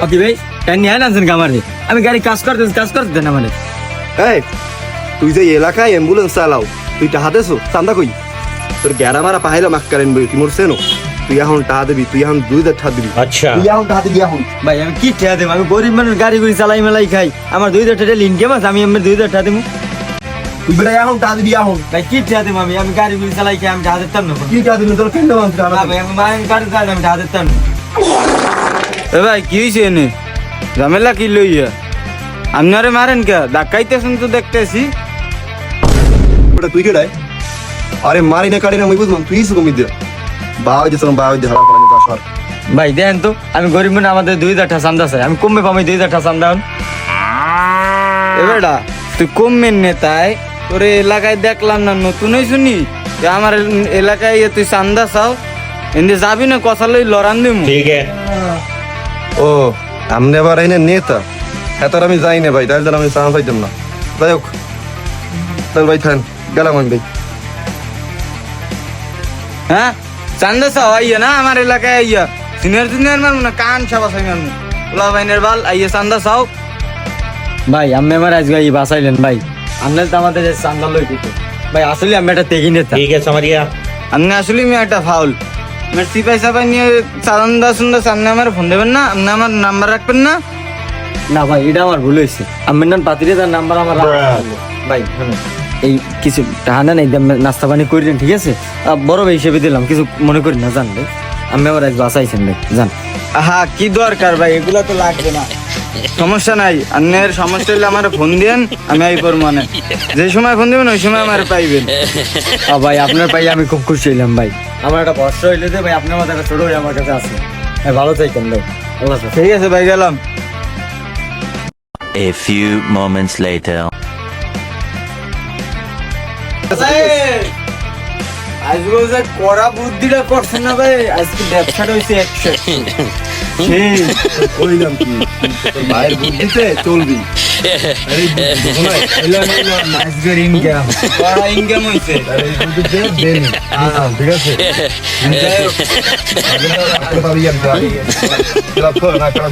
ওকে ভাই কেন নিয়ে আনছেন কামারে? আমি গাড়ি কাজ করতে দেন আমারে। এই তুই যে এলাকায় অ্যাম্বুলেন্স চালাও, তুই টাহা দেছো? চান্দা কই? তোর গ্যারা মারা পাহাইলা মাক করেন বই, তুই মোর সেনো? তুই এখন টাহা দিবি, তুই এখন 2000 টাকা দিবি। আচ্ছা তুই এখন টাহা দিবি এখন। ভাই আমি কি ঠেয়া দেব? আমি গরিব মানুষ, গাড়ি গুড়ি চালাই মেলাই খাই। আমার 2000 টাকা ইনকাম আছে, আমি আমার 2000 টাকা দেবো। তুই বেটা এখন টাহা দিবি এখন। ভাই কি ঠেয়া দেব? আমি গাড়ি গুড়ি চালাই খাই, আমি টাকা দিতাম না। কি টাহা দিবি? তোর কেন মানছ না ভাই আমি মায়ের গাড়ি চালাই, আমি টাকা দিতাম না। এ ভাই কি হয়েছে এনে? ঝামেলা কি লইয়া? আপনারে মারেন কে? ডাকাইতেছেন তো দেখতেছি। ওটা তুই কেডাই? আরে মারি না কাটি না মই বুঝলাম, তুই সুগমি দে। বাবা যে সরম বাবা যে হারাম করে না সর। ভাই দেন তো, আমি গরিব মানুষ, আমাদের 2000 টাকা চান্দা চাই। আমি কমবে পাবো 2000 টাকা চান্দা। এবারটা তুই কমবেন নেতায়, তোর এলাকায় দেখলাম না নতুন শুনি আমার এলাকায় তুই চান্দা চাও, এনে যাবি না কথা লই লড়ান দিম। ঠিক আছে ও আমনে আবার আইনে নেতা, এত আমি যাই না ভাই, তাহলে আমি চান্স পাইতাম না। যাই হোক তাহলে ভাই থান গেলাম আমি ভাই। হ্যাঁ চান্দা চাও আইয়া না আমার এলাকায় আইয়া সিনিয়র মারবো না, কান সাবা সাই মারবো। ওলা বাইনের বাল আইয়া চান্দা চাও। ভাই আমি আমার আজকে বাঁচাইলেন ভাই, আপনার তো আমাদের চান্দা লই দিত ভাই। আসলে আমি একটা তেগি নেতা, ঠিক আছে সামারিয়া আপনি আসলে আমি একটা ফাউল। আমার সিপাই সাপাই নিয়ে চান্দা সুন্দর সামনে আমার ফোন দেবেন না, আপনি আমার নাম্বার রাখবেন না। না ভাই এটা আমার ভুল হয়েছে, আমি না পাতিরে তার নাম্বার আমার ভাই শুনুন, এই কিছু টাহানা নাই, নাস্তা পানি করিলেন ঠিক আছে? বড় ভাই হিসেবে দিলাম, কিছু মনে করি না জান ভাই। আমি আবার আজ বাঁচাইছেন ভাই জান। হ্যাঁ কি দরকার ভাই, এগুলা তো লাগবে না, সমস্যা নাই। আপনার সমস্যা হলে আমার ফোন দিয়েন, আমি আইপর মানে যে সময় ফোন দিবেন ওই সময় আমার পাইবেন। ভাই আপনার পাই আমি খুব খুশি হইলাম ভাই। আমার একটা ভরসা হইলে যে ভাই আপনার মতো একটা ছোট ভাই আমার কাছে আছে। হ্যাঁ ভালো থাকেন ভাই। ঠিক আছে ভাই গেলাম। A few moments later. আজকে যে কড়া বুদ্ধিটা করছেন না ভাই, আজকে ব্যবসাটা হয়েছে 100। কইলাম কি ভাইয়ের বুদ্ধিতে চলবি। আজকের ইনকাম কড়া ইনকাম হয়েছে। এই বুদ্ধিতে দেন ঠিক আছে। আপনি পাবি আমি চলা না করা